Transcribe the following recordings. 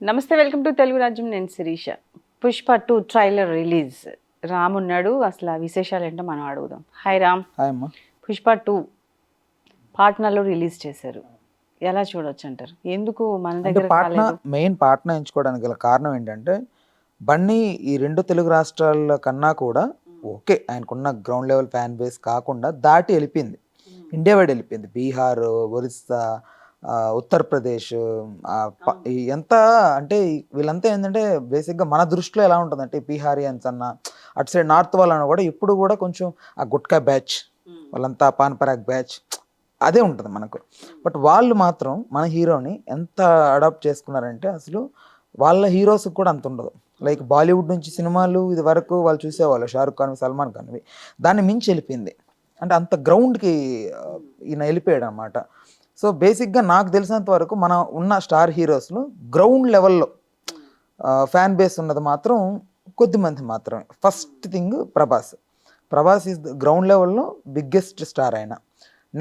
నమస్తే, welcome to Telugu Rajyam. నేను Sirisha. Pushpa 2 trailer release. Ram ఉన్నాడు, అసలు ఆ విశేషాలు ఏంటో మనం అడుగుదాం. హాయ్ రామ్. హాయ్ అమ్మా. పుష్ప 2 పాట్నాలో రిలీజ్ చేశారు. ఎలా చూడొచ్చు అంటారు? ఎందుకు మన అంటే దగ్గర పాట్నా కాలేదు? మెయిన్ పాట్నా ఎంచుకోవడానికి గల కారణం ఏంటంటే బన్నీ ఈ రెండు తెలుగు రాష్ట్రాల కన్నా కూడా ఓకే ఆయనకున్న గ్రౌండ్ లెవెల్ ఫ్యాన్ బేస్ కాకుండా దాటి వెళ్ళిపోయింది, ఇండియా వైడ్ వెళ్ళిపోయింది. బీహార్, ఒరిస్సా, ఉత్తరప్రదేశ్, ఎంత అంటే వీళ్ళంతా ఏంటంటే బేసిక్గా మన దృష్టిలో ఎలా ఉంటుందంటే బీహారియన్స్ అన్న అటు సైడ్ నార్త్ వాళ్ళని కూడా ఇప్పుడు కూడా కొంచెం ఆ గుట్కా బ్యాచ్ వాళ్ళంతా పాన్ పరాగ్ బ్యాచ్ అదే ఉంటుంది మనకు. బట్ వాళ్ళు మాత్రం మన హీరోని ఎంత అడాప్ట్ చేసుకున్నారంటే అసలు వాళ్ళ హీరోస్కి కూడా అంత ఉండదు. లైక్ బాలీవుడ్ నుంచి సినిమాలు ఇది వరకు వాళ్ళు చూసేవాళ్ళు, షారుఖ్ ఖాన్, సల్మాన్ ఖాన్వి, దాన్ని మించి వెళ్ళిపోయింది. అంటే అంత గ్రౌండ్కి ఈయన వెళ్ళిపోయాడు అనమాట. సో బేసిక్గా నాకు తెలిసినంత వరకు మన ఉన్న స్టార్ హీరోస్లో గ్రౌండ్ లెవెల్లో ఫ్యాన్ బేస్ ఉన్నది మాత్రం కొద్దిమంది మాత్రమే. First thing Prabhas is ground లెవెల్లో బిగ్గెస్ట్ స్టార్ ఆయన.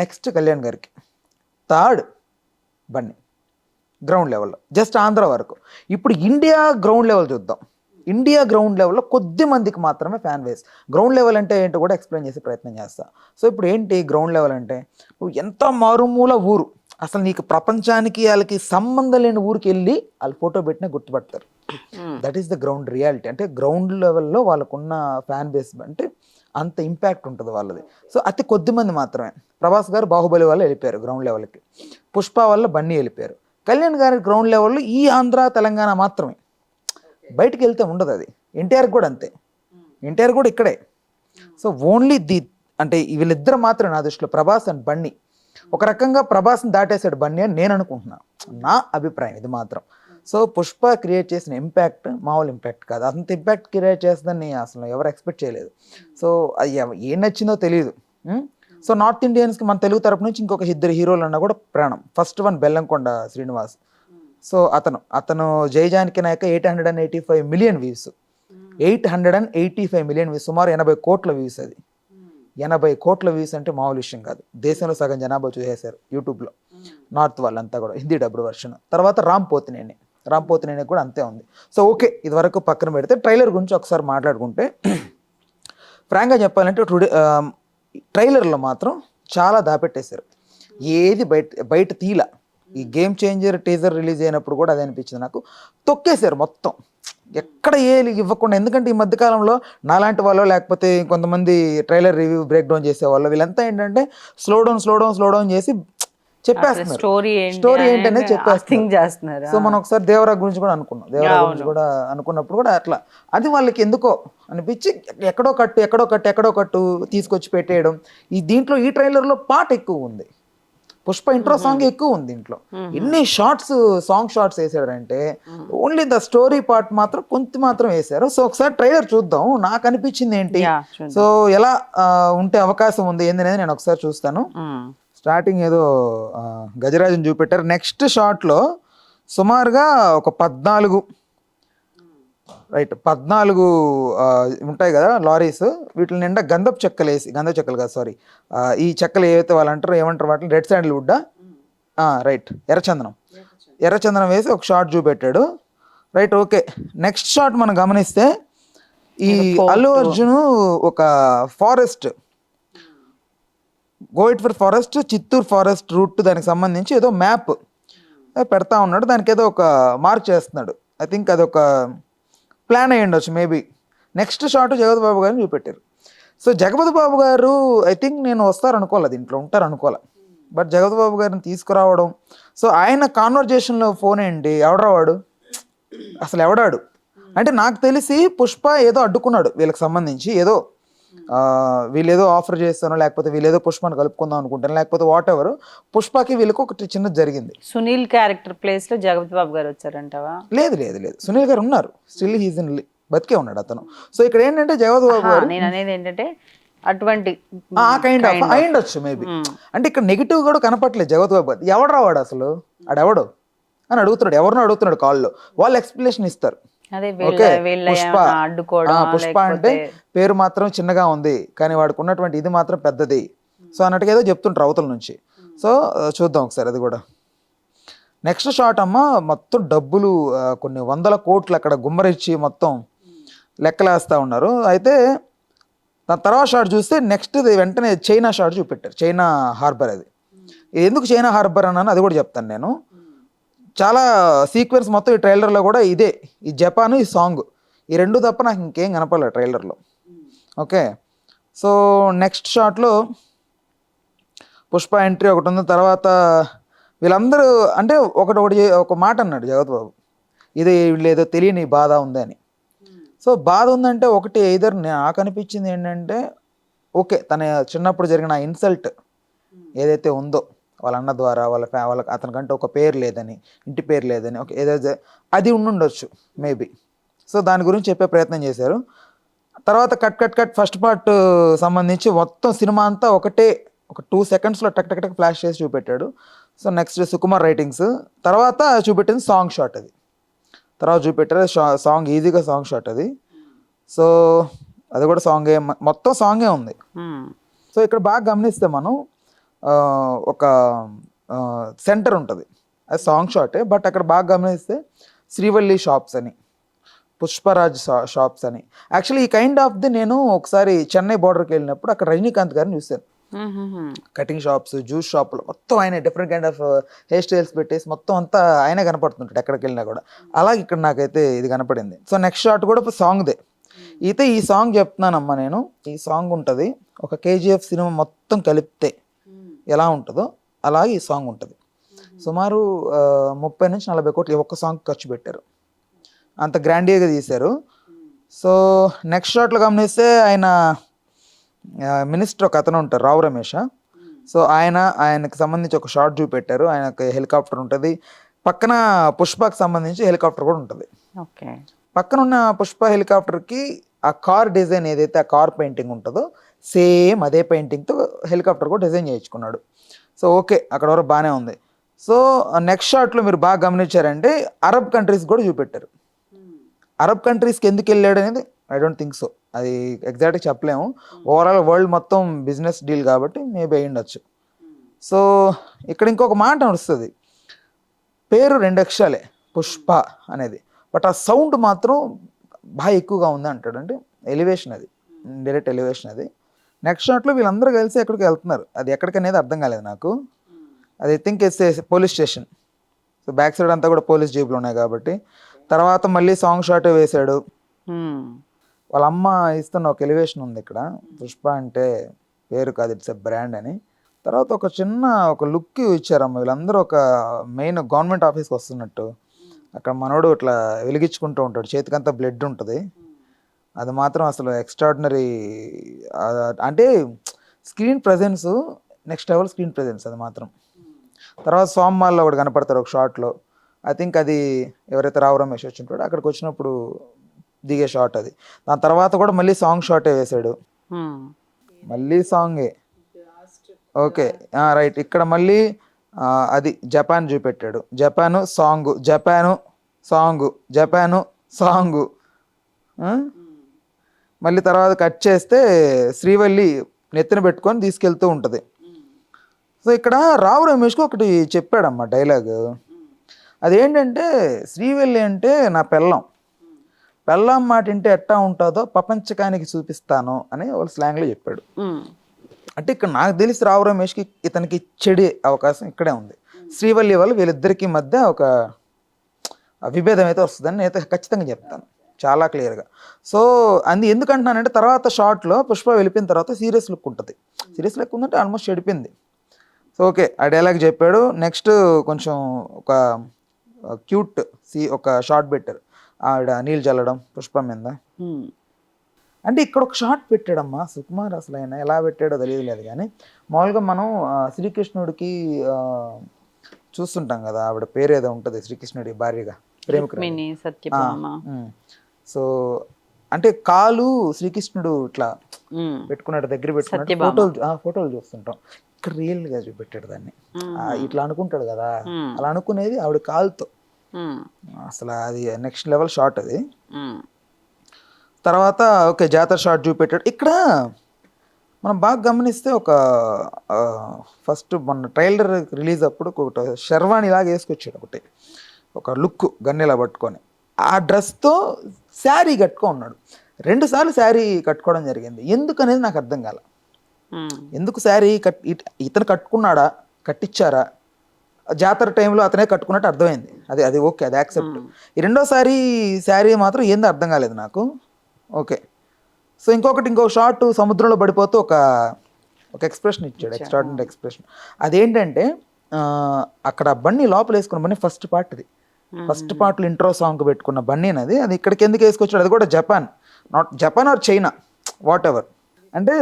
నెక్స్ట్ కళ్యాణ్ గారికి, థర్డ్ బన్నీ గ్రౌండ్ లెవెల్లో, జస్ట్ ఆంధ్ర వరకు. ఇప్పుడు ఇండియా గ్రౌండ్ లెవెల్ చూద్దాం. ఇండియా గ్రౌండ్ లెవెల్లో కొద్ది మందికి మాత్రమే ఫ్యాన్ బేస్. గ్రౌండ్ లెవెల్ అంటే ఏంటో కూడా ఎక్స్ప్లెయిన్ చేసే ప్రయత్నం చేస్తా. సో ఇప్పుడు ఏంటి గ్రౌండ్ లెవెల్ అంటే, నువ్వు ఎంత మారుమూల ఊరు, అసలు నీకు ప్రపంచానికి వాళ్ళకి సంబంధం లేని ఊరికి వెళ్ళి వాళ్ళు ఫోటో పెట్టినా గుర్తుపడతారు. That is the ground reality. అంటే గ్రౌండ్ లెవెల్లో వాళ్ళకున్న ఫ్యాన్ బేస్ అంటే అంత ఇంపాక్ట్ ఉంటుంది వాళ్ళది. సో అతి కొద్ది మంది మాత్రమే. ప్రభాస్ గారు బాహుబలి వల్ల వెళ్ళిపోయారు గ్రౌండ్ లెవెల్కి, పుష్ప వల్ల బన్నీ వెళ్ళిపోయారు. కళ్యాణ్ గారి గ్రౌండ్ లెవెల్లో ఈ ఆంధ్ర తెలంగాణ మాత్రమే, బయటికి వెళ్తే ఉండదు. అది ఎన్టీఆర్ కూడా అంతే, ఎన్టీఆర్ కూడా ఇక్కడే. సో ఓన్లీ అంటే వీళ్ళిద్దరు మాత్రమే నా దృష్టిలో, ప్రభాస్ అండ్ బన్నీ. ఒక రకంగా ప్రభాస్ని దాటేశాడు బన్నీ అని నేను అనుకుంటున్నాను, నా అభిప్రాయం ఇది మాత్రం. సో పుష్ప క్రియేట్ చేసిన ఇంపాక్ట్ మామూలు ఇంపాక్ట్ కాదు. అంత ఇంపాక్ట్ క్రియేట్ చేస్తుందని అసలు ఎవరు ఎక్స్పెక్ట్ చేయలేదు. సో అది ఏం నచ్చిందో తెలియదు. సో నార్త్ ఇండియన్స్కి మన తెలుగు తరపు నుంచి ఇంకొక ఇద్దరు హీరోలు అన్నా కూడా ప్రాణం. First one Bellamkonda Srinivas. So అతను జై జానకి నాయక 885 మిలియన్ వ్యూస్, 885 మిలియన్ వ్యూస్, సుమారు 80 కోట్ల వ్యూస్. అది 80 కోట్ల వ్యూస్ అంటే మామూలు విషయం కాదు. దేశంలో సగం జనాభా చూసేశారు యూట్యూబ్లో, నార్త్ వాళ్ళంతా కూడా, హిందీ డబ్బుడ్ వర్షన్. తర్వాత రామ్ పోతినేని కూడా అంతే ఉంది. సో ఓకే, ఇది వరకు పక్కన పెడితే ట్రైలర్ గురించి ఒకసారి మాట్లాడుకుంటే, ఫ్రాంక్గా చెప్పాలంటే టుడే ట్రైలర్లో మాత్రం చాలా దాపెట్టేశారు. ఏది బయట తీల. ఈ గేమ్ చేంజర్ టీజర్ రిలీజ్ అయినప్పుడు కూడా అదే అనిపించింది నాకు. తొక్కేశారు మొత్తం, ఎక్కడ ఇవ్వకుండా. ఎందుకంటే ఈ మధ్యకాలంలో నాలాంటి వాళ్ళు, లేకపోతే కొంతమంది ట్రైలర్ రివ్యూ బ్రేక్ డౌన్ చేసేవాళ్ళు, వీళ్ళంతా ఏంటంటే స్లో డౌన్ చేసి చెప్పేస్తున్నారు, స్టోరీ ఏంటనేది చెప్పేస్తున్నారు. సో మనం ఒకసారి దేవరా గురించి కూడా అనుకున్నప్పుడు కూడా అట్లా అది వాళ్ళకి ఎందుకో అనిపించి ఎక్కడో కట్టు తీసుకొచ్చి పెట్టేయడం. దీంట్లో ఈ ట్రైలర్లో పాట ఎక్కువ ఉంది, పుష్ప ఇంట్రో సాంగ్ ఎక్కువ ఉంది. దీంట్లో ఎన్ని సాంగ్ షార్ట్స్ వేసాడంటే ఓన్లీ ద స్టోరీ పార్ట్ మాత్రం కొంత మాత్రం వేశారు. సో ఒకసారి ట్రైలర్ చూద్దాం. నాకు అనిపించింది ఏంటి, సో ఎలా ఉంటే అవకాశం ఉంది ఏందనేది నేను ఒకసారి చూస్తాను. స్టార్టింగ్ ఏదో గజరాజుని చూపెట్టారు. నెక్స్ట్ షాట్లో సుమారుగా ఒక 14 ఉంటాయి కదా లారీస్, వీటి నిండా గంధపు చెక్కలు కాదు సారీ, ఈ చెక్కలు ఏవైతే వాళ్ళు ఏమంటారు వాటిని, రెడ్ శాండిల్వుడ్, రైట్, ఎర్రచందనం వేసి ఒక షాట్ చూపెట్టాడు. Right, okay. నెక్స్ట్ షాట్ మనం గమనిస్తే ఈ అల్లు అర్జున్ ఒక ఫారెస్ట్, గోయిట్ఫర్ ఫారెస్ట్, చిత్తూరు ఫారెస్ట్ రూట్, దానికి సంబంధించి ఏదో మ్యాప్ పెడతా ఉన్నాడు. దానికి ఏదో ఒక మార్క్ చేస్తున్నాడు. ఐ థింక్ అదొక ప్లాన్ అయ్యి ఉండొచ్చు మేబీ. నెక్స్ట్ షాట్ జగపతి బాబు గారిని చూపెట్టారు. సో జగపతి బాబు గారు ఐ థింక్ నేను వస్తారనుకోలే, దీంట్లో ఉంటారనుకోలే. బట్ జగపతి బాబు గారిని తీసుకురావడం, సో ఆయన కాన్వర్జేషన్లో ఫోన్ ఏంటి, ఎవడరావాడు అసలు, ఎవడాడు అంటే నాకు తెలిసి పుష్ప ఏదో అడ్డుకున్నాడు వీళ్ళకి సంబంధించి, ఏదో వీళ్ళేదో ఆఫర్ చేస్తానో, లేకపోతే వీళ్ళేదో పుష్పని కలుపుకుందాం అనుకుంటాను, లేకపోతే వాట్ ఎవర్, పుష్పకి వీళ్ళకి ఒకటి చిన్నది జరిగింది. సునీల్ క్యారెక్టర్ ప్లేస్ లో జగపతి బాబు గారు వచ్చారంటావా? లేదు, సునీల్ గారు ఉన్నారు, స్టిల్ హీజ్ ఇన్, బతికే ఉన్నాడు అతను. సో ఇక్కడ ఏంటంటే జగపతి బాబు గారు, నేను అనేది ఏంటంటే అటువంటి కైండ్ ఆఫ్ అయ్యుండొచ్చు మేబీ. అంటే ఇక్కడ నెగిటివ్ కూడా కనపట్లేదు జగపతి బాబు గారు. ఎవడరావాడు అసలు, ఆడెవడు అని అడుగుతున్నాడు, ఎవరినో అడుగుతున్నాడు కాల్లో. వాళ్ళు ఎక్స్ప్లెనేషన్ ఇస్తారు. పుష్ప అంటే పేరు మాత్రం చిన్నగా ఉంది, కానీ వాడికి ఉన్నటువంటి ఇది మాత్రం పెద్దది. సో అన్నట్టుగా ఏదో చెప్తుంటారు అవతల నుంచి. సో చూద్దాం ఒకసారి అది కూడా. నెక్స్ట్ షాట్ అమ్మ మొత్తం డబ్బులు కొన్ని 100 కోట్లు అక్కడ గుమ్మరిచ్చి మొత్తం లెక్కలేస్తూ ఉన్నారు. అయితే దాని తర్వాత షాట్ చూస్తే నెక్స్ట్ వెంటనే చైనా షాట్ చూపెట్టారు, చైనా హార్బర్. అది ఎందుకు చైనా హార్బర్ అన్నాను అది కూడా చెప్తాను నేను. చాలా సీక్వెన్స్ మొత్తం ఈ ట్రైలర్లో కూడా ఇదే, ఈ జపాన్, ఈ సాంగ్, ఈ రెండు తప్ప నాకు ఇంకేం కనపడలేదు ట్రైలర్లో. ఓకే, సో నెక్స్ట్ షాట్లో పుష్ప ఎంట్రీ ఒకటి ఉంది. తర్వాత వీళ్ళందరూ అంటే ఒక మాట అన్నాడు జగత్ బాబు, ఇది వీళ్ళేదో తెలియని బాధ ఉందని. సో బాధ ఉందంటే ఒకటి ఎయిదర్ నాకు అనిపించింది ఏంటంటే, ఓకే తన చిన్నప్పుడు జరిగిన ఇన్సల్ట్ ఏదైతే ఉందో వాళ్ళ అన్న ద్వారా, వాళ్ళకి అతనికంటే ఒక పేరు లేదని, ఇంటి పేరు లేదని, ఓకే ఏదో అది ఉండుండొచ్చు మేబీ. సో దాని గురించి చెప్పే ప్రయత్నం చేశారు. తర్వాత కట్ ఫస్ట్ పార్ట్ సంబంధించి మొత్తం సినిమా అంతా ఒక 2 సెకండ్స్లో టక్ ఫ్లాష్ చేసి చూపెట్టాడు. సో నెక్స్ట్ సుకుమార్ రైటింగ్స్, తర్వాత చూపెట్టింది సాంగ్ షాట్. అది తర్వాత చూపెట్టారు సాంగ్, ఈజీగా సాంగ్ షాట్ అది. సో అది కూడా సాంగే, మొత్తం సాంగే ఉంది. సో ఇక్కడ బాగా గమనిస్తే మనం ఒక సెంటర్ ఉంటుంది, అది సాంగ్ షాటే. బట్ అక్కడ బాగా గమనిస్తే శ్రీవల్లి షాప్స్ అని, పుష్పరాజ్ షాప్స్ అని. యాక్చువల్లీ ఈ కైండ్ ఆఫ్ ది నేను ఒకసారి చెన్నై బార్డర్కి వెళ్ళినప్పుడు అక్కడ రజనీకాంత్ గారిని చూశాను. కటింగ్ షాప్స్, జ్యూస్ షాపులు మొత్తం ఆయన different kind of hair styles పెట్టేసి మొత్తం అంతా ఆయనే కనపడుతుంటాడు ఎక్కడికి వెళ్ళినా కూడా. అలాగే ఇక్కడ నాకైతే ఇది కనపడింది. సో నెక్స్ట్ షాట్ కూడా సాంగ్దే. అయితే ఈ సాంగ్ చెప్తున్నానమ్మా నేను, ఈ సాంగ్ ఉంటుంది ఒక కేజీఎఫ్ సినిమా మొత్తం కలిపితే ఎలా ఉంటుందో అలాగే ఈ సాంగ్ ఉంటుంది. సుమారు 30 నుంచి 40 కోట్లు ఒక్క సాంగ్ ఖర్చు పెట్టారు, అంత గ్రాండియర్గా తీశారు. సో నెక్స్ట్ షాట్లో గమనిస్తే ఆయన మినిస్టర్ ఒక అతను ఉంటారు, రావు రమేష్. సో ఆయనకు సంబంధించి ఒక షాట్ చూపెట్టారు. ఆయనకు హెలికాప్టర్ ఉంటుంది, పక్కన పుష్పకి సంబంధించి హెలికాప్టర్ కూడా ఉంటుంది. ఓకే, పక్కన ఉన్న పుష్ప హెలికాప్టర్కి ఆ కార్ డిజైన్ ఏదైతే ఆ కార్ పెయింటింగ్ ఉంటుందో సేమ్ అదే పెయింటింగ్తో హెలికాప్టర్ కూడా డిజైన్ చేయించుకున్నాడు. సో ఓకే, అక్కడ వరకు బాగానే ఉంది. సో నెక్స్ట్ షాట్లో మీరు బాగా గమనించారంటే అరబ్ కంట్రీస్ కూడా చూపెట్టారు. అరబ్ కంట్రీస్కి ఎందుకు వెళ్ళాడు అనేది ఐ డోంట్ థింక్ సో, అది ఎగ్జాక్ట్గా చెప్పలేము. ఓవరాల్ వరల్డ్ మొత్తం బిజినెస్ డీల్ కాబట్టి మేబీ అయ్యి ఉండొచ్చు. సో ఇక్కడ ఇంకొక మాట వస్తుంది, పేరు 2 అక్షరాలే పుష్ప అనేది, బట్ ఆ సౌండ్ మాత్రం బాగా ఎక్కువగా ఉంది అంటాడు. అంటే ఎలివేషన్, అది డైరెక్ట్ ఎలివేషన్ అది. నెక్స్ట్ షాట్లో వీళ్ళందరూ కలిసి ఎక్కడికి వెళ్తున్నారు, అది ఎక్కడికనేది అర్థం కాలేదు నాకు. అది I think it's police station. So back side అంతా కూడా పోలీస్ జీపులు ఉన్నాయి కాబట్టి. తర్వాత మళ్ళీ సాంగ్ షాట్ వేశాడు. వాళ్ళ అమ్మ ఇస్తున్న ఒక ఎలివేషన్ ఉంది ఇక్కడ, పుష్ప అంటే పేరు కాదు, ఇట్స్ ఎ బ్రాండ్ అని. తర్వాత ఒక చిన్న ఒక లుక్ ఇచ్చారమ్మ, వీళ్ళందరూ ఒక మెయిన్ గవర్నమెంట్ ఆఫీస్కి వస్తున్నట్టు. అక్కడ మనోడు ఇట్లా వెలిగించుకుంటూ ఉంటాడు, చేతికంతా బ్లడ్ ఉంటుంది. అది మాత్రం అసలు ఎక్స్ట్రాడినరీ. అంటే screen presence, next level screen presence అది మాత్రం. తర్వాత సోమ్మాల్లో ఒకటి కనపడతారు ఒక షాట్లో, ఐ థింక్ అది ఎవరైతే రావు రమేష్ వచ్చి ఉంటాడో అక్కడికి వచ్చినప్పుడు దిగే షాట్ అది. దాని తర్వాత కూడా మళ్ళీ సాంగ్ షాటే వేశాడు, మళ్ళీ సాంగే. ఓకే రైట్, ఇక్కడ మళ్ళీ అది జపాన్ చూపెట్టాడు, Japan song, Japan song, Japan song. మళ్ళీ తర్వాత కట్ చేస్తే శ్రీవల్లి నెత్తిన పెట్టుకొని తీసుకెళ్తూ ఉంటుంది. సో ఇక్కడ రావు రమేష్కి ఒకటి చెప్పాడమ్మా డైలాగ్, అదేంటంటే శ్రీవల్లి అంటే నా పెళ్ళం మాట వింటే ఎట్టా ఉంటుందో ప్రపంచకానికి చూపిస్తాను అని వాళ్ళు స్లాంగ్లో చెప్పాడు. అంటే ఇక్కడ నాకు తెలిసి రావు రమేష్కి ఇతనికి చెడే అవకాశం ఇక్కడే ఉంది. శ్రీవల్లి వల్ల వీళ్ళిద్దరికీ మధ్య ఒక విభేదం అయితే వస్తుందని నేనైతే ఖచ్చితంగా చెప్తాను, చాలా క్లియర్గా. సో ఎందుకంటున్నానంటే తర్వాత షార్ట్లో పుష్ప వెళ్ళిపోయిన తర్వాత సీరియస్ లుక్ ఉంటుంది. సీరియస్ లుక్ ఉందంటే ఆల్మోస్ట్ చెడిపోయింది. సో ఓకే, ఆ డైలాగ్ చెప్పాడు. నెక్స్ట్ కొంచెం ఒక క్యూట్ ఒక షార్ట్ పెట్టారు, ఆవిడ నీళ్ళు చల్లడం పుష్ప మీద. అంటే ఇక్కడ ఒక షార్ట్ పెట్టాడమ్మా సుకుమార్, అసలు ఆయన ఎలా పెట్టాడో తెలియలేదు. కానీ మామూలుగా మనం శ్రీకృష్ణుడికి చూస్తుంటాం కదా, ఆవిడ పేరు ఏదో ఉంటుంది శ్రీకృష్ణుడి భార్యగా, ప్రేమికురాలు సత్యభామ. సో అంటే కాలు శ్రీకృష్ణుడు ఇట్లా పెట్టుకున్నాడు, దగ్గర పెట్టుకున్నాడు, ఫోటోలు చూస్తుంటాం. ఇక్కడ రియల్ గా చూపెట్టాడు దాన్ని, ఇట్లా అనుకుంటాడు కదా, అలా అనుకునేది ఆవిడ కాలుతో. అసలు అది నెక్స్ట్ లెవెల్ షాట్ అది. తర్వాత ఓకే జాతర షాట్ చూపెట్టాడు. ఇక్కడ మనం బాగా గమనిస్తే ఒక ఫస్ట్ మొన్న ట్రైలర్ రిలీజ్ అప్పుడు ఒక శర్వాణి లాగా వేసుకొచ్చాడు ఒకటి, ఒక లుక్ గన్నెలా పట్టుకొని ఆ డ్రెస్తో శారీ కట్టుకో ఉన్నాడు. 2 సార్లు శారీ కట్టుకోవడం జరిగింది. ఎందుకు అనేది నాకు అర్థం కాల. ఎందుకు శారీ ఇతను కట్టుకున్నాడా, కట్టించారా? జాతర టైంలో అతనే కట్టుకున్నట్టు అర్థమైంది. అది ఓకే, అది యాక్సెప్ట్. ఈ రెండోసారి శారీ మాత్రం ఏందో అర్థం కాలేదు నాకు. ఓకే, సో ఇంకో షార్ట్ సముద్రంలో పడిపోతూ ఒక ఎక్స్ప్రెషన్ ఇచ్చాడు, ఎక్స్ట్రాడినరీ ఎక్స్ప్రెషన్. అదేంటంటే అక్కడ బన్నీ లోపల వేసుకున్న బన్నీ ఫస్ట్ పార్ట్లో ఇంట్రో సాంగ్ పెట్టుకున్న బన్నీ అది ఇక్కడికి ఎందుకు వేసుకొచ్చాడు? అది కూడా Japan are China, what ever. అంటే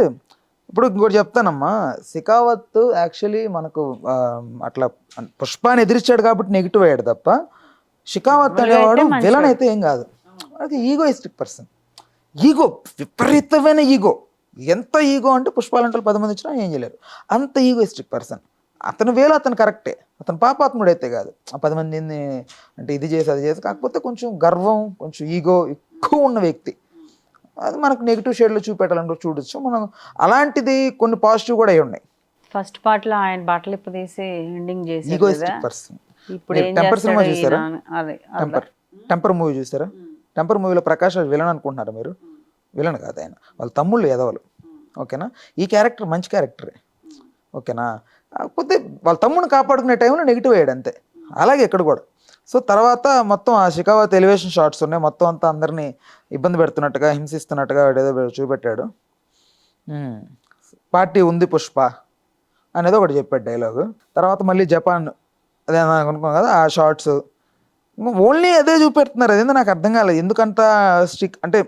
ఇప్పుడు ఇంకోటి చెప్తానమ్మా, శిఖావత్ యాక్చువల్లీ మనకు అట్లా పుష్పాన్ని ఎదిరించాడు కాబట్టి నెగిటివ్ అయ్యాడు తప్ప, శిఖావత్ అనేవాడు విలన్ అయితే ఏం కాదు. అది ఈగోయిస్టిక్ పర్సన్, ఈగో, విపరీతమైన ఈగో. ఎంత ఈగో అంటే పుష్పాలంటే 10 మంది వచ్చినా ఏం చేయలేరు, అంత ఈగోయిస్టిక్ పర్సన్. అతను వేలు అతను కరెక్టే, అతను పాపాత్ముడు అయితే కాదు. 10 మందిని అంటే ఇది చేసి అది చేసి, కాకపోతే కొంచెం గర్వం, కొంచెం ఈగో ఎక్కువ ఉన్న వ్యక్తి. అది మనకు నెగిటివ్ షేడ్లో చూపెట్టాలంటే చూడొచ్చు మనం. అలాంటిది కొన్ని పాజిటివ్ కూడా అయి ఉన్నాయి. ఫస్ట్ పార్ట్ లో ఆయన బట్టలు తీసి ఎండింగ్ చేసి ఈగోయిస్టిక్ పర్సన్. ఇప్పుడు టెంపర్ సినిమా చూసారా? టెంపర్ మూవీ చూసారా? టెంపర్ మూవీలో ప్రకాష్ రాజ్ విలన్ అనుకుంటున్నారు మీరు? విలన్ కాదు ఆయన, వాళ్ళ తమ్ముళ్ళు ఎదవలు. ఓకేనా? ఈ క్యారెక్టర్ మంచి క్యారెక్టరే. ఓకేనా? కాకపోతే వాళ్ళ తమ్ముడిని కాపాడుకునే టైంలో నెగిటివ్ అయ్యాడు అంతే. అలాగే ఇక్కడ కూడా. సో తర్వాత మొత్తం ఆ శిఖావత్ ఎలివేషన్ షాట్స్ ఉన్నాయి, మొత్తం అంతా అందరినీ ఇబ్బంది పెడుతున్నట్టుగా, హింసిస్తున్నట్టుగా ఏదో చూపెట్టాడు. పార్టీ ఉంది పుష్ప అనేది ఒకటి చెప్పాడు డైలాగు. తర్వాత మళ్ళీ జపాన్ అదే అనుకున్నాం కదా, ఆ షార్ట్స్ ఓన్లీ అదే చూపెడుతున్నారు. అదేందో నాకు అర్థం కాలేదు. ఎందుకంత స్ట్రిక్ అంటే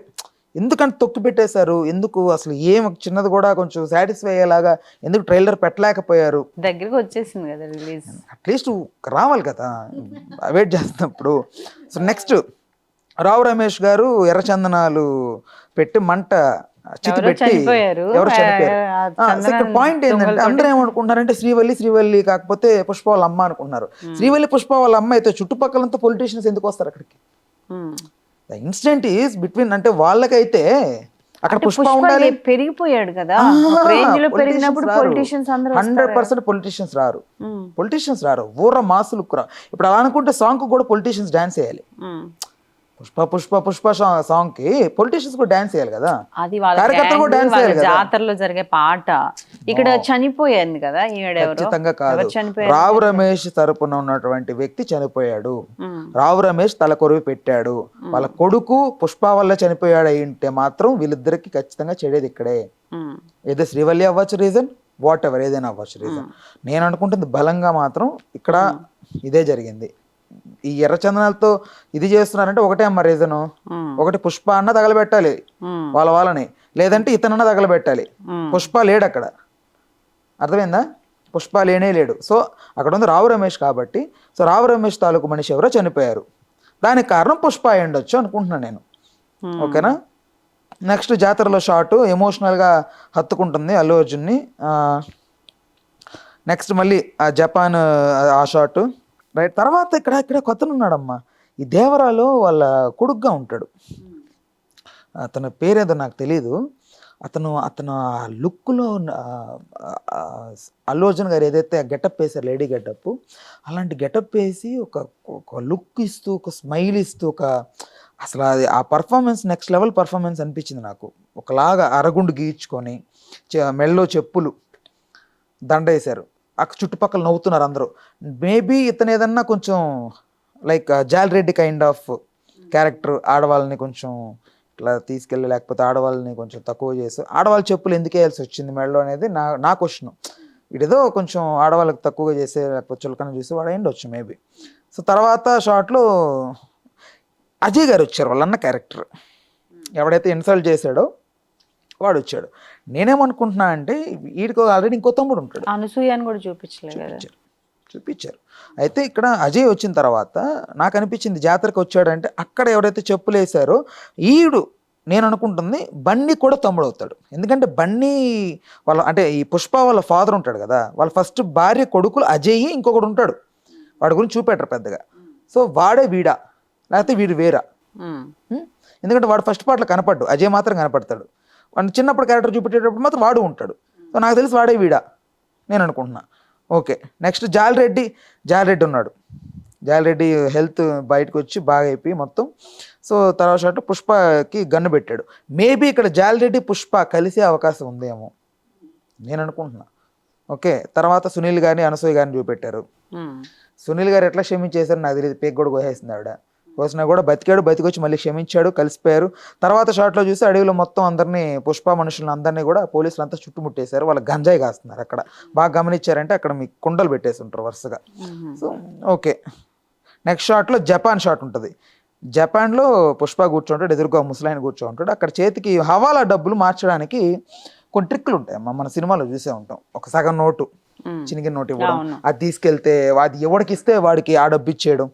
ఎందుకంత తొక్కి పెట్టేశారు? ఎందుకు అసలు ఏం చిన్నది కూడా కొంచెం సాటిస్ఫై అయ్యేలాగా ఎందుకు ట్రైలర్ పెట్టలేకపోయారు? దగ్గరికి వచ్చేసింది కదా రిలీజ్, అట్లీస్ట్ రావాలి కదా వెయిట్ చేస్తున్నప్పుడు. సో నెక్స్ట్ రావు రమేష్ గారు ఎర్రచందనాలు పెట్టి మంట చితి పెట్టి ఎవరు చనిపోయారు. ఇక్కడ పాయింట్ ఏంటంటే అందరూ ఏమనుకుంటున్నారంటే శ్రీవల్లి కాకపోతే పుష్ప వాళ్ళ అమ్మ అనుకుంటున్నారు. శ్రీవల్లి పుష్ప వాళ్ళ అమ్మ అయితే చుట్టుపక్కలంతా పొలిటీషియన్స్ ఎందుకు వస్తారు అక్కడికి? ద ఇన్సిడెంట్ ఈస్ బిట్వీన్, అంటే వాళ్ళకైతే అక్కడ పుష్ప ఉండాలి. పెరిగిపోయాడు కదా, రేంజ్ లో పెరిగినప్పుడు పొలిటీషియన్స్ అందరూ 100% పొలిటీషియన్స్ రారు. ఊర్ర మాసులు ఇప్పుడు అలా అనుకుంటే సాంగ్ కూడా పొలిటీషియన్స్ డాన్స్ చేయాలి. పుష్ప సాంగ్ కి పొలిటీషియన్స్ కూడా డాన్స్ చేయాలి కదా, అది కార్యకర్తలు కూడా డాన్స్ చేయాలి కదా. జాతరలో జరిగే పాట ఇక్కడ చనిపోయింది కదా. ఖచ్చితంగా కాదు, రావు రమేష్ తరపున ఉన్నటువంటి వ్యక్తి చనిపోయాడు. రావు రమేష్ తల కొరివి పెట్టాడు. వాళ్ళ కొడుకు పుష్ప వల్ల చనిపోయాడు అయింటే మాత్రం వీళ్ళిద్దరికి ఖచ్చితంగా చెడేది ఇక్కడే. ఏదో శ్రీవల్లి అవ్వచ్చు రీజన్, వాట్ ఎవర్ ఏదైనా అవ్వచ్చు రీజన్. నేను అనుకుంటుంది బలంగా మాత్రం ఇక్కడ ఇదే జరిగింది. ఈ ఎర్రచందనాలతో ఇది చేస్తున్నారంటే ఒకటే అమ్మ రీజను. ఒకటి పుష్ప అన్న తగలబెట్టాలి వాళ్ళని, లేదంటే ఇతనన్న తగలబెట్టాలి. పుష్ప లేడు అక్కడ, అర్థమైందా? పుష్ప లేడు. సో అక్కడ ఉంది రావు రమేష్ కాబట్టి, సో రావు రమేష్ తాలూకు మనిషి ఎవరో చనిపోయారు, దానికి కారణం పుష్ప అయి ఉండొచ్చు అనుకుంటున్నాను నేను. ఓకేనా? నెక్స్ట్ జాతరలో షార్ట్ ఎమోషనల్గా హత్తుకుంటుంది అల్లు అర్జున్ని. నెక్స్ట్ మళ్ళీ ఆ జపాన్ ఆ షార్ట్ రైట్. తర్వాత ఇక్కడ కొత్తనున్నాడమ్మా, ఈ దేవరాలో వాళ్ళ కొడుకుగా ఉంటాడు. అతని పేరేదో నాకు తెలీదు. అతను ఆ లుక్లో అల్లు అర్జున్ గారు ఏదైతే గెటప్ వేశారు, లేడీ గెటప్, అలాంటి గెటప్ వేసి ఒక లుక్ ఇస్తూ, ఒక స్మైల్ ఇస్తూ, అసలు అది ఆ పర్ఫార్మెన్స్ నెక్స్ట్ లెవెల్ పర్ఫార్మెన్స్ అనిపించింది నాకు. ఒకలాగా అరగుండు గీయించుకొని మెళ్ళో చెప్పులు దండ వేశారు, చుట్టుపక్కల నవ్వుతున్నారు అందరూ. మేబీ ఇతను ఏదన్నా కొంచెం లైక్ జాల్ రెడ్డి కైండ్ ఆఫ్ క్యారెక్టర్, ఆడవాళ్ళని కొంచెం ఇట్లా తీసుకెళ్ళి, లేకపోతే ఆడవాళ్ళని కొంచెం తక్కువ చేసి, ఆడవాళ్ళ చెప్పులు ఎందుకు వేయాల్సి వచ్చింది మెడలో అనేది నా క్వశ్చన్. ఇదేదో కొంచెం ఆడవాళ్ళకి తక్కువగా చేసే, లేకపోతే చులకన చూసి వాడు అయ్యిండొచ్చు మేబీ. సో తర్వాత షార్ట్లో అజయ్ గారు వచ్చారు, వాళ్ళన్న క్యారెక్టర్ ఎవడైతే ఇన్సల్ట్ చేశాడో వాడు వచ్చాడు. నేనేమనుకుంటున్నా అంటే వీడికి ఆల్రెడీ ఇంకో తమ్ముడు ఉంటాడు, అనసూయని కూడా చూపించారు. అయితే ఇక్కడ అజయ్ వచ్చిన తర్వాత నాకు అనిపించింది జాతరకు వచ్చాడంటే అక్కడ ఎవరైతే చెప్పులు వేశారో ఈడు, నేను అనుకుంటుంది బన్నీ కూడా తమ్ముడు అవుతాడు. ఎందుకంటే బన్నీ వాళ్ళ అంటే ఈ పుష్ప వాళ్ళ ఫాదర్ ఉంటాడు కదా, వాళ్ళ ఫస్ట్ భార్య కొడుకులు అజయ్ ఇంకొకడు ఉంటాడు, వాడి గురించి చూపెట్టరు పెద్దగా. సో వాడే వీడా లేకపోతే వీడు వేరా? ఎందుకంటే వాడు ఫస్ట్ పార్ట్లో కనపడ్డు, అజయ్ మాత్రం కనపడతాడు. వాడిని చిన్నప్పుడు క్యారెక్టర్ చూపెట్టేటప్పుడు మాత్రం వాడు ఉంటాడు. సో నాకు తెలిసి వాడే వీడా నేను అనుకుంటున్నా. ఓకే, నెక్స్ట్ జాలిరెడ్డి ఉన్నాడు. జాలిరెడ్డి హెల్త్ బయటకు వచ్చి బాగా అయిపోయి మొత్తం. సో తర్వాత షాట్ పుష్పకి గన్ను పెట్టాడు. మేబీ ఇక్కడ జాలిరెడ్డి పుష్ప కలిసే అవకాశం ఉందేమో నేను అనుకుంటున్నా. ఓకే, తర్వాత సునీల్ గారిని అనసూయ గారిని చూపెట్టారు. సునీల్ గారు ఎట్లా క్షమించేశారు నాకు తెలియదు, పేక్ కూడా కోసేసింది ఆవిడ. కోసినా కూడా బతికొచ్చి మళ్ళీ క్షమించాడు, కలిసిపోయారు. తర్వాత షాట్లో చూసి అడవిలో మొత్తం అందరినీ పుష్ప మనుషులను అందరినీ కూడా పోలీసులు అంతా చుట్టుముట్టేశారు. వాళ్ళు గంజాయి కాస్తున్నారు అక్కడ. బాగా గమనించారంటే అక్కడ మీకు కుండలు పెట్టేసి ఉంటారు వరుసగా. సో ఓకే, నెక్స్ట్ షాట్లో జపాన్ షాట్ ఉంటుంది. జపాన్లో పుష్ప కూర్చోంటాడు, ఎదురుగా ముసలాయన కూర్చో ఉంటాడు. అక్కడ చేతికి హవాలా డబ్బులు మార్చడానికి కొన్ని ట్రిక్లు ఉంటాయి అమ్మ, మన సినిమాలో చూసే ఉంటాం. ఒక సగం నోటు, చినిగిన నోటు ఇవ్వడం, అది తీసుకెళ్తే అది ఎవడికి ఇస్తే వాడికి ఆ డబ్బు ఇచ్చేయడం.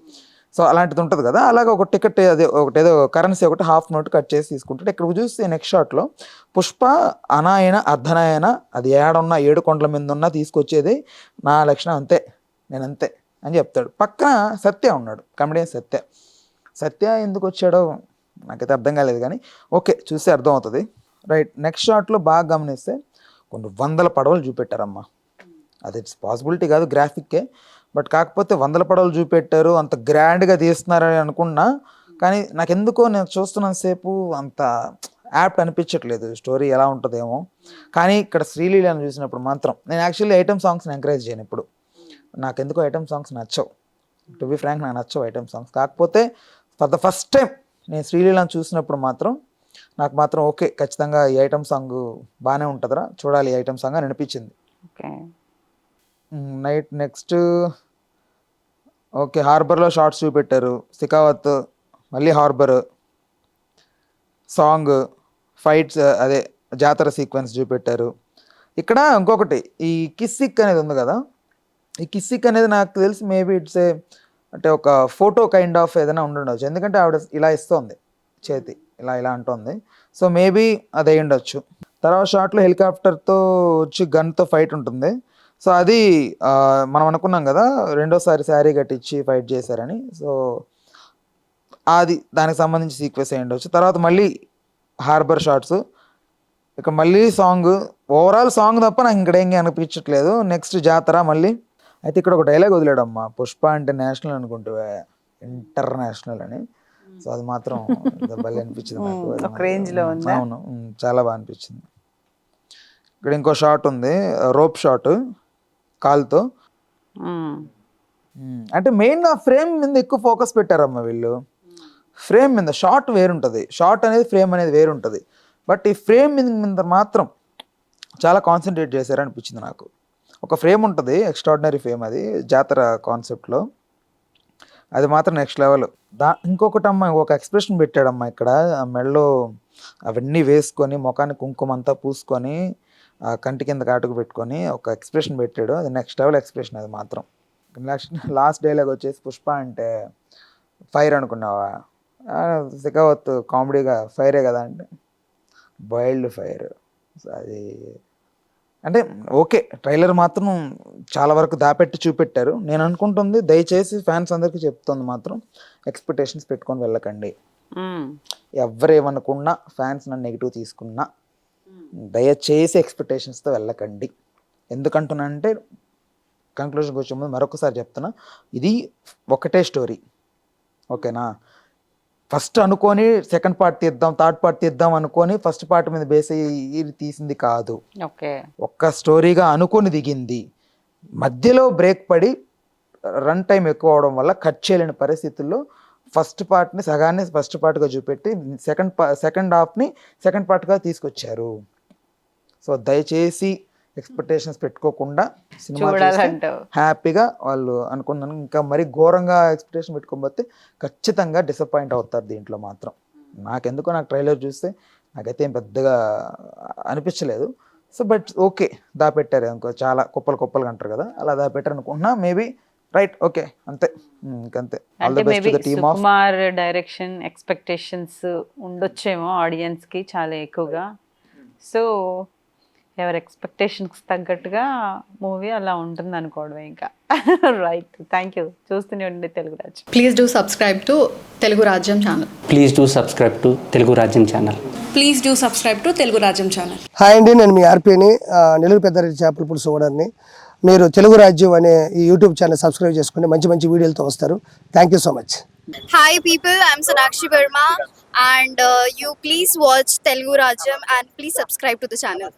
సో అలాంటిది ఉంటుంది కదా. అలాగే ఒక టికెట్ అదే ఏదో కరెన్సీ ఒకటి హాఫ్ నోట్ కట్ చేసి తీసుకుంటాడు. ఇక్కడ చూస్తే నెక్స్ట్ షాట్లో పుష్ప అనాయన అర్ధనాయన అది ఏడున్నా 7 కొండల మీద ఉన్నా తీసుకొచ్చేది నా లక్షణం, అంతే నేను అంతే అని చెప్తాడు. పక్కన సత్య ఉన్నాడు, కమెడియన్ సత్య ఎందుకు వచ్చాడో నాకైతే అర్థం కాలేదు, కానీ ఓకే చూస్తే అర్థం అవుతుంది. రైట్, నెక్స్ట్ షాట్లో బాగా గమనిస్తే కొన్ని 100 పడవలు చూపెట్టారమ్మా. అది ఇట్స్ పాసిబిలిటీ కాదు గ్రాఫిక్కే, బట్ కాకపోతే 100 పడవలు చూపెట్టారు. అంత గ్రాండ్గా తీస్తున్నారని అనుకున్నా, కానీ నాకెందుకో నేను చూస్తున్నంతసేపు అంత యాప్ట్ అనిపించట్లేదు. స్టోరీ ఎలా ఉంటుందేమో. కానీ ఇక్కడ శ్రీలీలను చూసినప్పుడు మాత్రం నేను యాక్చువల్లీ ఐటమ్ సాంగ్స్ని ఎంకరేజ్ చేయను ఇప్పుడు. నాకెందుకో ఐటమ్ సాంగ్స్ నచ్చవు, టు బి ఫ్రాంక్ నాకు నచ్చవు ఐటమ్ సాంగ్స్. కాకపోతే ఫర్ ద ఫస్ట్ టైం నేను శ్రీలీలను చూసినప్పుడు మాత్రం నాకు మాత్రం ఓకే, ఖచ్చితంగా ఈ ఐటమ్ సాంగ్ బాగానే ఉంటుందిరా, చూడాలి ఈ ఐటమ్ సాంగ్ అని అనిపించింది. నెక్స్ట్ ఓకే, హార్బర్లో షార్ట్స్ చూపెట్టారు. సికావత్ మళ్ళీ హార్బర్ సాంగ్, ఫైట్స్, అదే జాతర సీక్వెన్స్ చూపెట్టారు. ఇక్కడ ఇంకొకటి ఈ కిస్సిక్ అనేది ఉంది కదా, ఈ కిస్సిక్ అనేది నాకు తెలిసి మేబీ ఇట్స్ అంటే ఒక ఫోటో కైండ్ ఆఫ్ ఏదైనా ఉండుండొచ్చు. ఎందుకంటే ఆవిడ ఇలా ఇస్తుంది చేతి, ఇలా అంటుంది. సో మేబీ అది అయి ఉండొచ్చు. తర్వాత షాట్లో హెలికాప్టర్తో వచ్చి గన్తో ఫైట్ ఉంటుంది. సో అది మనం అనుకున్నాం కదా రెండోసారి శారీ కట్టించి ఫైట్ చేశారని. సో అది దానికి సంబంధించి సీక్వెన్స్ అయి ఉండొచ్చు. తర్వాత మళ్ళీ హార్బర్ షాట్స్, ఇక మళ్ళీ సాంగ్, ఓవరాల్ సాంగ్ తప్ప నాకు ఇక్కడ ఏం అనిపించట్లేదు. నెక్స్ట్ జాతర మళ్ళీ. అయితే ఇక్కడ ఒక డైలాగ్ వదిలాడమ్మా, పుష్ప అంటే నేషనల్ అనుకుంటే ఇంటర్నేషనల్ అని. సో అది మాత్రం భలే అనిపించింది నాకు. అవును, చాలా బాగా అనిపించింది. ఇక్కడ ఇంకో షాట్ ఉంది, రోప్ షాట్ కాల్తో. అంటే మెయిన్గా ఫ్రేమ్ మీద ఎక్కువ ఫోకస్ పెట్టారమ్మా వీళ్ళు. ఫ్రేమ్ మీద షాట్ వేరుంటుంది, షాట్ అనేది ఫ్రేమ్ అనేది వేరుంటుంది. బట్ ఈ ఫ్రేమ్ మీద మాత్రం చాలా కాన్సన్ట్రేట్ చేశారనిపించింది నాకు. ఒక ఫ్రేమ్ ఉంటుంది, ఎక్స్ట్రాడినరీ ఫ్రేమ్, అది జాతర కాన్సెప్ట్లో, అది మాత్రం నెక్స్ట్ లెవెల్. ఇంకొకటి అమ్మ, ఒక ఎక్స్ప్రెషన్ పెట్టాడమ్మా ఇక్కడ, మెడలో అవన్నీ వేసుకొని ముఖాన్ని కుంకుమ అంతా పూసుకొని కంటి కింద కాటుకు పెట్టుకొని ఒక ఎక్స్ప్రెషన్ పెట్టాడు. అది నెక్స్ట్ లెవెల్ ఎక్స్ప్రెషన్ అది మాత్రం. లాస్ట్ డైలాగ్ వచ్చేసి పుష్ప అంటే ఫైర్ అనుకున్నావా, సికావత్ కామెడీగా ఫైరే కదా అంటే బాయిల్డ్ ఫైర్. అది అంటే ఓకే, ట్రైలర్ మాత్రం చాలా వరకు దాపెట్టి చూపెట్టారు. నేను అనుకుంటుంది, దయచేసి ఫ్యాన్స్ అందరికీ చెప్తుంది మాత్రం ఎక్స్పెక్టేషన్స్ పెట్టుకొని వెళ్ళకండి. ఎవరేమనుకున్నా, ఫ్యాన్స్ నన్ను నెగిటివ్ తీసుకున్నా దయచేసి ఎక్స్పెక్టేషన్స్తో వెళ్ళకండి. ఎందుకంటున్నా అంటే కంక్లూషన్కి వచ్చే ముందు మరొకసారి చెప్తున్నా, ఇది ఒకటే స్టోరీ, ఓకేనా. ఫస్ట్ అనుకొని సెకండ్ పార్ట్ తీద్దాం, థర్డ్ పార్ట్ తీద్దాం అనుకొని ఫస్ట్ పార్ట్ మీద బేస్ అయ్యి తీసింది కాదు. ఒక్క స్టోరీగా అనుకొని దిగింది. మధ్యలో బ్రేక్ పడి రన్ టైం ఎక్కువ అవడం వల్ల కట్ చేయలేని పరిస్థితుల్లో ఫస్ట్ పార్ట్ని సగాన్ని ఫస్ట్ పార్ట్గా చూపెట్టి సెకండ్ హాఫ్ని సెకండ్ పార్ట్గా తీసుకొచ్చారు. సో దయచేసి ఎక్స్పెక్టేషన్స్ పెట్టుకోకుండా సినిమా హ్యాపీగా వాళ్ళు అనుకున్నాను. ఇంకా మరీ ఘోరంగా ఎక్స్పెక్టేషన్ పెట్టుకోకపోతే ఖచ్చితంగా డిసప్పాయింట్ అవుతారు దీంట్లో మాత్రం. నాకు ట్రైలర్ చూస్తే నాకైతే ఏం పెద్దగా అనిపించలేదు. సో బట్ ఓకే, దాపెట్టారు ఇంకో చాలా కుప్పలు అంటారు కదా, అలా దాపెట్టారు అనుకుంటున్నా. మేబీ రైట్, ఓకే, అంతే, ఇంకంతే. సుకుమార్ డైరెక్షన్ ఎక్స్పెక్టేషన్స్ ఉండొచ్చేమో ఆడియన్స్కి చాలా ఎక్కువగా. సో ఎవరి ఎక్స్పెక్టేషన్స్కి తగ్గట్టుగా మూవీ అలా ఉంటుంది అనుకోవడమే ఇంకా. Right, thank you. చూస్తూనే ఉండండి తెలుగు రాజ్యం. Please do subscribe to Telugu Rajyam channel. Please do subscribe to Telugu Rajyam channel. Please do subscribe to Telugu Rajyam channel. Hi అండి, నేను మీ ఆర్పీని, నెల్లూరు పెద్దారెడ్డి చేపల పులుసు ఓనర్ని. మీరు తెలుగు రాజ్యం అనే ఈ యూట్యూబ్ ఛానల్ సబ్స్క్రైబ్ చేసుకుని మంచి మంచి వీడియోలతో వస్తారు. Thank you so much. Hi people, I'm Sonakshi Verma and you please watch Telugu Rajyam and please subscribe to the channel.